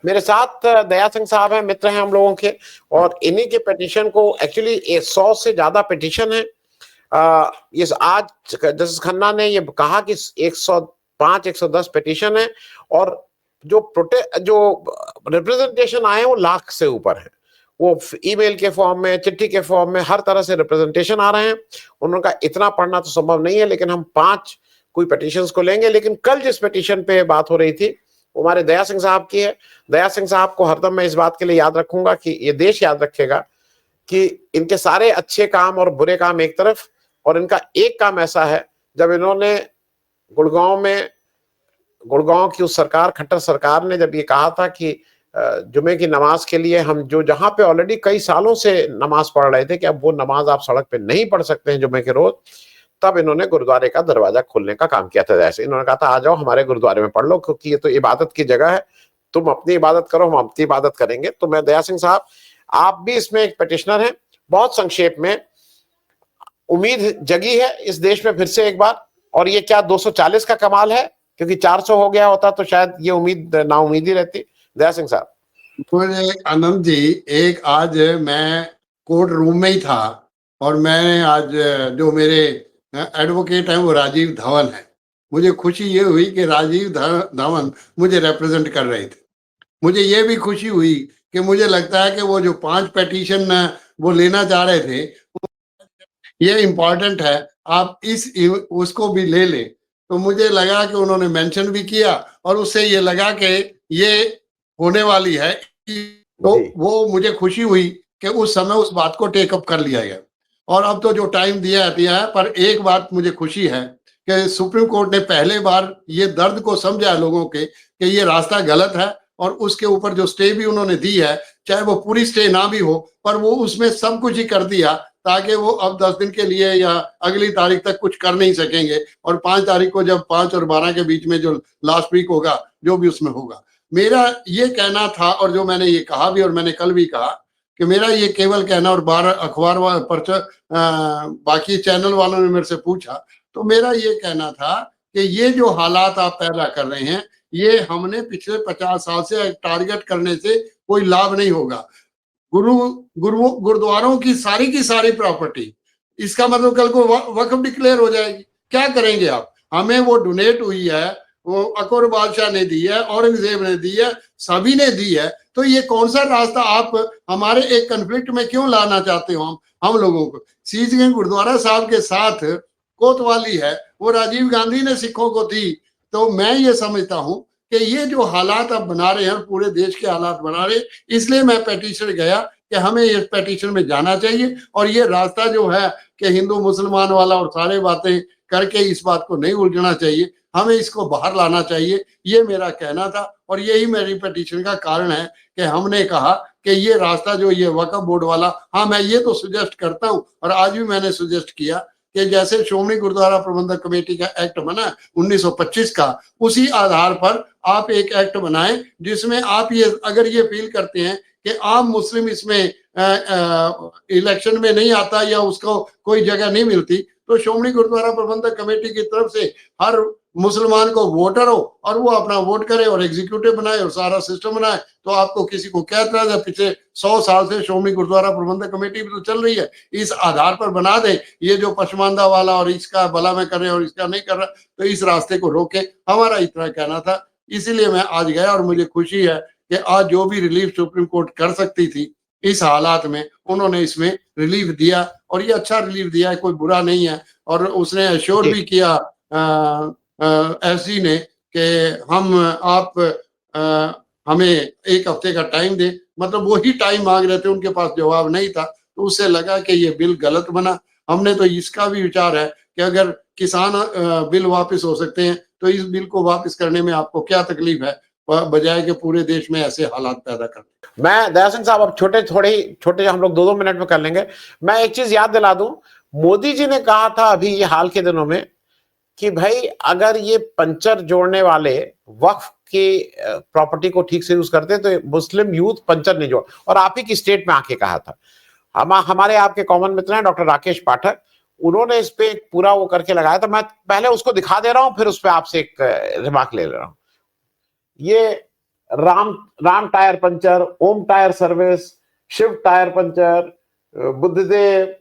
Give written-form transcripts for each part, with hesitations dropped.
मेरे साथ दया सिंह साहब हैं, मित्र हैं हम लोगों के, और इन्हीं के पिटीशन को एक्चुअली 100 से ज्यादा पिटीशन है। इस आज जस्टिस खन्ना ने ये कहा कि 105 110 पिटीशन है, और जो रिप्रेजेंटेशन आए वो लाख से ऊपर है। वो ईमेल के फॉर्म में, चिट्ठी के फॉर्म में, हर तरह से रिप्रेजेंटेशन आ रहे हैं। उन्होंने कहा इतना पढ़ना तो संभव नहीं है, लेकिन हम 5 कोई पिटीशंस को लेंगे। लेकिन कल जिस पिटीशन पे बात हो रही थी वो हमारे दया सिंह साहब की है। दया सिंह साहब को हरदम मैं इस बात के लिए याद रखूंगा कि ये देश याद रखेगा कि इनके सारे अच्छे काम और बुरे काम एक तरफ, और इनका एक काम ऐसा है, जब इन्होंने गुड़गांव की उस सरकार, खट्टर सरकार ने जब ये कहा था कि जुमे की नमाज के लिए हम जो जहां पे ऑलरेडी कई सालों से नमाज पढ़ रहे थे कि अब वो नमाज आप सड़क पे नहीं पढ़ सकते हैं जुमे के रोज, तब इन्होंने गुरुद्वारे का दरवाजा खोलने का काम किया था। जैसे इन्होंने कहा था आ जाओ हमारे गुरुद्वारे में पढ़ लो, क्योंकि ये तो इबादत की जगह है, तुम अपनी इबादत करो, हम अपनी इबादत करेंगे। तो मैं दया सिंह साहब, आप भी इसमें एक पिटिशनर हैं, बहुत संक्षेप में उम्मीद जगी है इस देश में फिर से एक बार, और ये क्या 240 का कमाल है, क्योंकि 400 हो गया होता तो शायद ये उम्मीद नाउम्मीद ही रहती। दया सिंह साहब। मुझे आनंद जी, एक आज मैं कोर्ट रूम में ही था, और मैं आज जो मेरे एडवोकेट हैं वो राजीव धवन है। मुझे खुशी ये हुई कि राजीव धवन मुझे रिप्रेजेंट कर रहे थे। मुझे ये भी खुशी हुई कि मुझे लगता है कि वो जो 5 पिटीशन वो लेना चाह रहे थे, ये इम्पोर्टेंट है, आप उसको भी ले लें। तो मुझे लगा कि उन्होंने मेंशन भी किया, और उससे ये लगा कि ये होने वाली है, तो वो मुझे खुशी हुई कि उस समय उस बात को टेकअप कर लिया गया। और अब तो जो टाइम दिया है, पर एक बात मुझे खुशी है कि सुप्रीम कोर्ट ने पहले बार ये दर्द को समझा लोगों के कि ये रास्ता गलत है, और उसके ऊपर जो स्टे भी उन्होंने दी है, चाहे वो पूरी स्टे ना भी हो, पर वो उसमें सब कुछ ही कर दिया ताकि वो अब 10 दिन के लिए या अगली तारीख तक कुछ कर नहीं सकेंगे, और 5 तारीख को जब 5 और 12 के बीच में जो लास्ट वीक होगा, जो भी उसमें होगा। मेरा ये कहना था, और जो मैंने ये कहा भी और मैंने कल भी कहा, कि मेरा ये केवल कहना, और 12 अखबार पर बाकी चैनल वालों ने मेरे से पूछा, तो मेरा ये कहना था कि ये जो हालात आप पैदा कर रहे हैं, ये हमने पिछले 50 साल से टारगेट करने से कोई लाभ नहीं होगा। गुरुद्वारों की सारी प्रॉपर्टी, इसका मतलब कल को वक्फ डिक्लेयर हो जाएगी, क्या करेंगे आप? हमें वो डोनेट हुई है, वो अकबर बादशाह ने दी है, औरंगजेब ने दी है, सभी ने दी है। तो ये कौन सा रास्ता आप हमारे एक कन्फ्लिक्ट में क्यों लाना चाहते हो? हम लोगों को सीसगंज गुरुद्वारा साहब के साथ कोतवाली है, वो राजीव गांधी ने सिखों को दी। तो मैं ये समझता हूं कि ये जो हालात अब बना रहे हैं, पूरे देश के हालात बना रहे, इसलिए मैं पिटीशन गया कि हमें इस पिटीशन में जाना चाहिए, और ये रास्ता जो है कि हिंदू मुसलमान वाला और सारे बातें करके इस बात को नहीं उलझना चाहिए, हमें इसको बाहर लाना चाहिए। ये मेरा कहना था, और यही मेरी पिटीशन का कारण है कि हमने कहा कि ये रास्ता जो ये वक्फ बोर्ड वाला, हाँ मैं ये तो सुजेस्ट करता हूँ, और आज भी मैंने सुजेस्ट किया कि जैसे श्रोमणी गुरुद्वारा प्रबंधक कमेटी का एक्ट बना 1925 का, उसी आधार पर आप एक एक्ट बनाएं जिसमें आप ये अगर ये फील करते हैं कि आम मुस्लिम इसमें इलेक्शन में नहीं आता या उसको कोई जगह नहीं मिलती, तो श्रोमणी गुरुद्वारा प्रबंधक कमेटी की तरफ से हर मुसलमान को वोटर हो और वो अपना वोट करे और एग्जीक्यूटिव बनाए और सारा सिस्टम बनाए, तो आपको किसी को क्या एतराज है? पिछले 100 साल से श्रोमणी गुरुद्वारा प्रबंधक कमेटी भी तो चल रही है, इस आधार पर बना दे। ये जो पसमानदा वाला और इसका भला में कर रहे और इसका नहीं कर रहा, तो इस रास्ते को रोके, हमारा इतना कहना था। इसीलिए मैं आज गया, और मुझे खुशी है कि आज जो भी रिलीफ सुप्रीम कोर्ट कर सकती थी इस हालात में, उन्होंने इसमें रिलीफ दिया, और ये अच्छा रिलीफ दिया है, कोई बुरा नहीं है। और उसने अश्योर भी किया एसजी ने कि हमें 1 हफ्ते का टाइम दे, मतलब वही टाइम मांग रहे थे, उनके पास जवाब नहीं था, तो उससे लगा कि ये बिल गलत बना। हमने तो इसका भी विचार है कि अगर किसान बिल वापस हो सकते हैं, तो इस बिल को वापस करने में आपको क्या तकलीफ है, बजाय के पूरे देश में ऐसे हालात पैदा कर। मैं दया सिंह साहब अब छोटे हम लोग 2-2 मिनट में कर लेंगे। मैं एक चीज याद दिला दूं, मोदी जी ने कहा था अभी ये हाल के दिनों में कि भाई अगर ये पंचर जोड़ने वाले वक्फ की प्रॉपर्टी को ठीक से यूज करते तो मुस्लिम यूथ पंचर नहीं जोड़, और आप ही की स्टेट में आके कहा था। हमारे आपके कॉमन मित्र हैं डॉक्टर राकेश पाठक, उन्होंने इस पे पूरा वो करके लगाया था। मैं पहले उसको दिखा दे रहा हूं, फिर उस पर आपसे एक रिमार्क ले रहा हूं। ये Ram Ram tyre puncture, Om tyre service, Shiv tyre puncture, Buddhadev,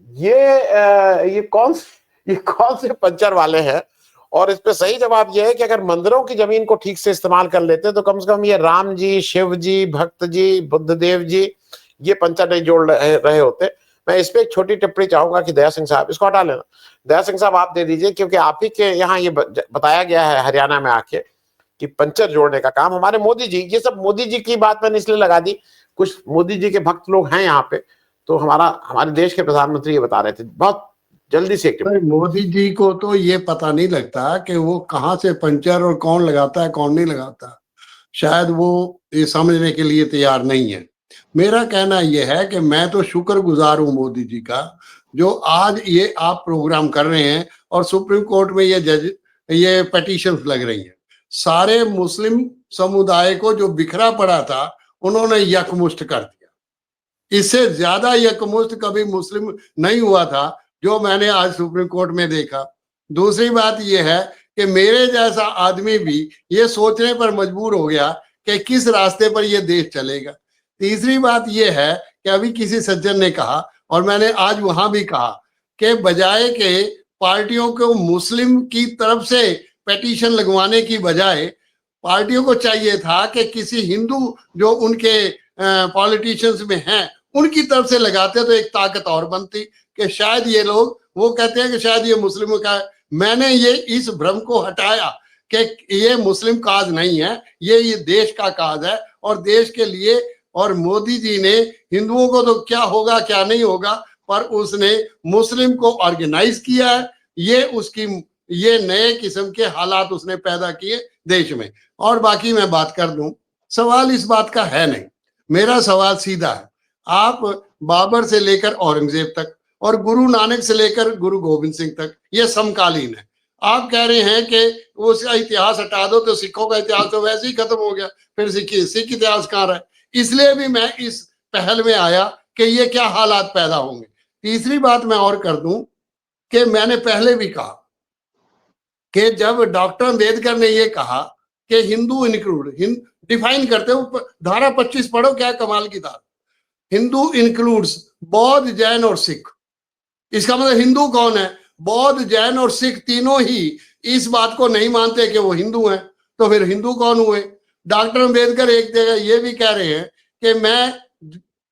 ये कौन से पंचर वाले हैं? और इस पे सही जवाब ये है कि अगर मंदिरों की जमीन को ठीक से इस्तेमाल कर लेते तो कम से कम ये राम जी, शिव जी, भक्त जी, बुद्धदेव जी ये पंचर नहीं जोड़ रहे होते। मैं इस पे एक छोटी टिप्पणी चाहूंगा कि दया सिंह साहब, इसको हटा लेना, दया सिंह साहब आप दे दीजिए, क्योंकि आप ही के यहाँ ये बताया गया है हरियाणा में आके कि पंचर जोड़ने का काम हमारे मोदी जी, ये सब मोदी जी की बात मैंने इसलिए लगा दी, कुछ मोदी जी के भक्त लोग हैं यहाँ पे, तो हमारे देश के प्रधानमंत्री ये बता रहे थे। बहुत जल्दी से मोदी जी को तो ये पता नहीं लगता कि वो कहाँ से पंचर और कौन लगाता है कौन नहीं लगाता, शायद वो ये समझने के लिए तैयार नहीं है। मेरा कहना यह है कि मैं तो शुक्रगुजार हूं मोदी जी का, जो आज ये आप प्रोग्राम कर रहे हैं और सुप्रीम कोर्ट में ये पिटीशंस लग रही हैं। सारे मुस्लिम समुदाय को जो बिखरा पड़ा था उन्होंने यकमुष्ट कर दिया। इससे ज्यादा यकमुष्ट कभी मुस्लिम नहीं हुआ था जो मैंने आज सुप्रीम कोर्ट में देखा। दूसरी बात यह है कि मेरे जैसा आदमी भी ये सोचने पर मजबूर हो गया कि किस रास्ते पर ये देश चलेगा। तीसरी बात यह है कि अभी किसी सज्जन ने कहा और मैंने आज वहां भी कहा कि बजाय के पार्टियों को मुस्लिम की तरफ से पिटीशन लगवाने की बजाय पार्टियों को चाहिए था कि किसी हिंदू जो उनके पॉलिटिशियंस में हैं उनकी तरफ से लगाते तो एक ताकत और बनती कि शायद ये लोग, वो कहते हैं कि शायद ये मुस्लिमों का है। मैंने ये इस भ्रम को हटाया कि ये मुस्लिम काज नहीं है, ये देश का काज है और देश के लिए। और मोदी जी ने हिंदुओं को तो क्या होगा क्या नहीं होगा, पर उसने मुस्लिम को ऑर्गेनाइज किया है। ये नए किस्म के हालात उसने पैदा किए देश में। और बाकी मैं बात कर दूं, सवाल इस बात का है नहीं। मेरा सवाल सीधा है, आप बाबर से लेकर औरंगजेब तक और गुरु नानक से लेकर गुरु गोविंद सिंह तक ये समकालीन है। आप कह रहे हैं कि उसका इतिहास हटा दो तो सिखों का इतिहास तो वैसे ही खत्म हो गया, फिर सिख इतिहास कहाँ रहा? इसलिए भी मैं इस पहल में आया कि ये क्या हालात पैदा होंगे। तीसरी बात मैं और कर दूं कि मैंने पहले भी कहा कि जब डॉक्टर अंबेडकर ने ये कहा कि हिंदू इंक्लूड, डिफाइन करते हो, धारा 25 पढ़ो, क्या कमाल की धारा, हिंदू इंक्लूड्स बौद्ध, जैन और सिख। इसका मतलब हिंदू कौन है? बौद्ध, जैन और सिख तीनों ही इस बात को नहीं मानते कि वो हिंदू हैं, तो फिर हिंदू कौन हुए? डॉक्टर अंबेडकर एक जगह ये भी कह रहे हैं कि मैं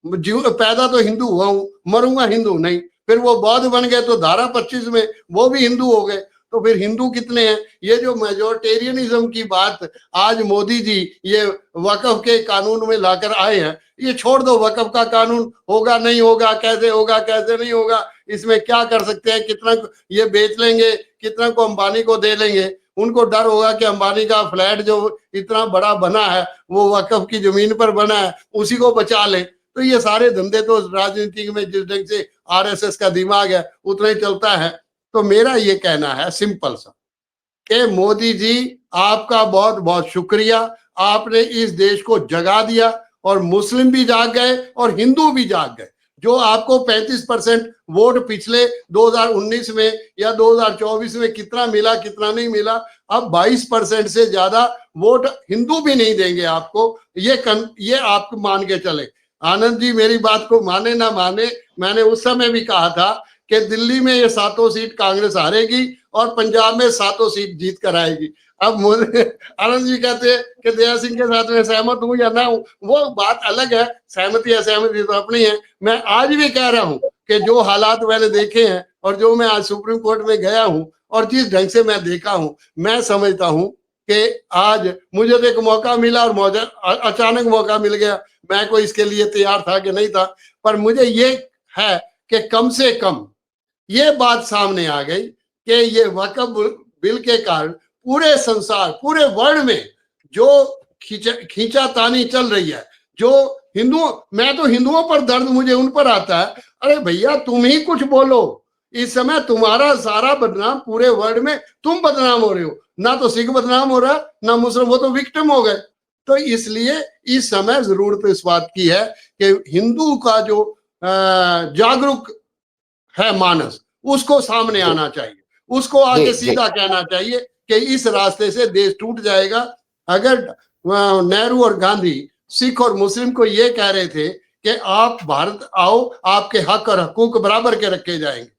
पैदा तो हिंदू हुआ हूं, मरूंगा हिंदू नहीं। फिर वो बौद्ध बन गए तो धारा 25 में वो भी हिंदू हो गए, तो फिर हिंदू कितने हैं? ये जो मेजोरिटेरियनिज्म की बात आज मोदी जी ये वक्फ के कानून में लाकर आए हैं, ये छोड़ दो। वक्फ का कानून होगा नहीं होगा, कैसे नहीं होगा, इसमें क्या कर सकते हैं? कितना ये बेच लेंगे, कितना को अंबानी को दे लेंगे। उनको डर होगा कि अंबानी का फ्लैट जो इतना बड़ा बना है वो वक्फ की जमीन पर बना है, उसी को बचा लें। तो ये सारे धंधे तो राजनीति में जिस ढंग से आरएसएस का दिमाग है उतना ही चलता है। तो मेरा ये कहना है सिंपल सा कि मोदी जी आपका बहुत बहुत शुक्रिया, आपने इस देश को जगा दिया और मुस्लिम भी जाग गए और हिंदू भी जाग गए। जो आपको 35% वोट पिछले 2019 में या 2024 में कितना मिला कितना नहीं मिला, अब 22% से ज्यादा वोट हिंदू भी नहीं देंगे आपको। ये आप मान के चले। आनंद जी मेरी बात को माने ना माने, मैंने उस समय भी कहा था कि दिल्ली में ये 7 सीट कांग्रेस हारेगी और पंजाब में 7 सीट जीत कर आएगी। अब आनंद जी कहते हैं कि दया सिंह के साथ में सहमत हूं या ना हूं, वो बात अलग है। सहमति असहमति तो अपनी है। मैं आज भी कह रहा हूं कि जो हालात मैंने देखे हैं और जो मैं आज सुप्रीम कोर्ट में गया हूं और जिस ढंग से मैं देखा हूं, मैं समझता हूं कि आज मुझे तो एक मौका मिला और अचानक मौका मिल गया। मैं कोई इसके लिए तैयार था कि नहीं था, पर मुझे ये है कि कम से कम ये बात सामने आ गई कि ये वक्फ बिल के कारण पूरे संसार, पूरे वर्ल्ड में जो खींचातानी चल रही है, जो हिंदुओं, मैं तो हिंदुओं पर दर्द मुझे उन पर आता है। अरे भैया तुम ही कुछ बोलो, इस समय तुम्हारा सारा बदनाम पूरे वर्ल्ड में, तुम बदनाम हो रहे हो। ना तो सिख बदनाम हो रहा ना मुस्लिम, वो तो विक्टिम हो गए। तो इसलिए इस समय जरूरत इस बात की है कि हिंदू का जो जागरूक है मानस, उसको सामने आना चाहिए, उसको आके सीधा कहना चाहिए कि इस रास्ते से देश टूट जाएगा। अगर नेहरू और गांधी सिख और मुस्लिम को ये कह रहे थे कि आप भारत आओ, आपके हक और हकूक बराबर के रखे जाएंगे।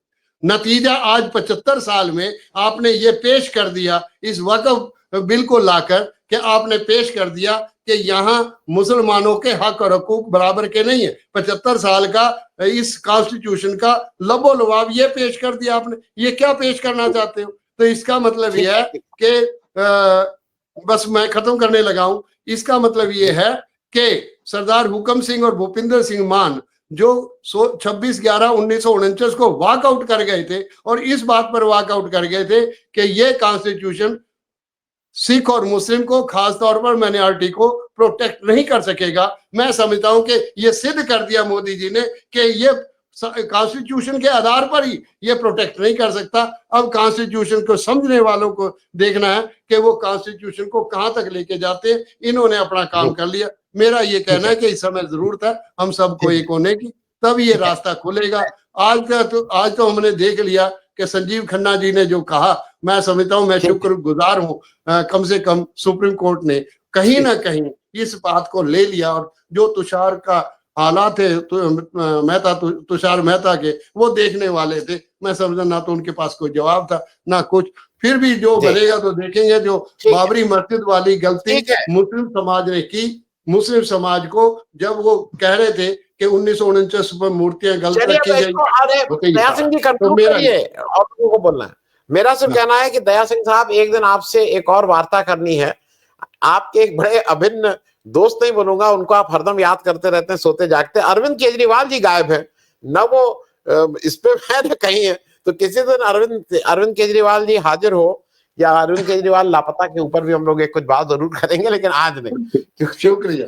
नतीजा आज 75 साल में आपने ये पेश कर दिया, इस वक्फ बिल को लाकर कि आपने पेश कर दिया कि यहाँ मुसलमानों के हक और हकूक बराबर के नहीं है। 75 साल का इस कॉन्स्टिट्यूशन का लबो लबाब ये पेश कर दिया आपने। ये क्या पेश करना चाहते हो? तो इसका मतलब ये है कि बस मैं खत्म करने लगा हूं। इसका मतलब ये है कि सरदार हुकम सिंह और भूपिंदर सिंह मान जो 26/11/1949 को वॉकआउट कर गए थे, और इस बात पर वॉकआउट कर गए थे कि ये कॉन्स्टिट्यूशन सिख और मुस्लिम को, खास तौर पर माइनॉरिटी को प्रोटेक्ट नहीं कर सकेगा। मैं समझता हूं कि ये सिद्ध कर दिया मोदी जी ने कि ये कॉन्स्टिट्यूशन के आधार पर ही ये प्रोटेक्ट नहीं कर सकता। अब कॉन्स्टिट्यूशन को समझने वालों को देखना है कि वो कॉन्स्टिट्यूशन को कहां तक लेके जाते हैं। इन्होंने अपना काम कर लिया। मेरा ये कहना है कि इस समय जरूरत है हम सबको एक होने की, तब ये रास्ता खुलेगा। आज तो हमने देख लिया कि संजीव खन्ना जी ने जो कहा, मैं समझता हूं, मैं शुक्रगुजार हूं कम से कम सुप्रीम कोर्ट ने कहीं ना कहीं इस बात को ले लिया। और जो तुषार का हालात है तुषार मेहता के, वो देखने वाले थे। मैं समझा ना तो उनके पास कोई जवाब था ना कुछ। फिर भी जो बनेगा तो देखेंगे। जो बाबरी मस्जिद वाली गलती मुस्लिम समाज ने की, मुस्लिम समाज को जब वो कह रहे थे कि 1949 पर मूर्तियां गलत रखी गई, दया सिंह जी कंक्लूड करिए और लोगों को बोलना है। मेरा सिर्फ कहना है कि दया सिंह साहब, एक दिन आपसे एक और वार्ता करनी है। आपके एक बड़े अभिन्न दोस्त नहीं बोलूंगा, उनको आप हरदम याद करते रहते हैं सोते जागते। अरविंद केजरीवाल जी गायब है न, वो इस पे है न कहीं है। तो किसी दिन अरविंद केजरीवाल जी हाजिर हो, या अरविंद केजरीवाल लापता के ऊपर भी हम लोग एक कुछ बात जरूर करेंगे, लेकिन आज नहीं। शुक्रिया।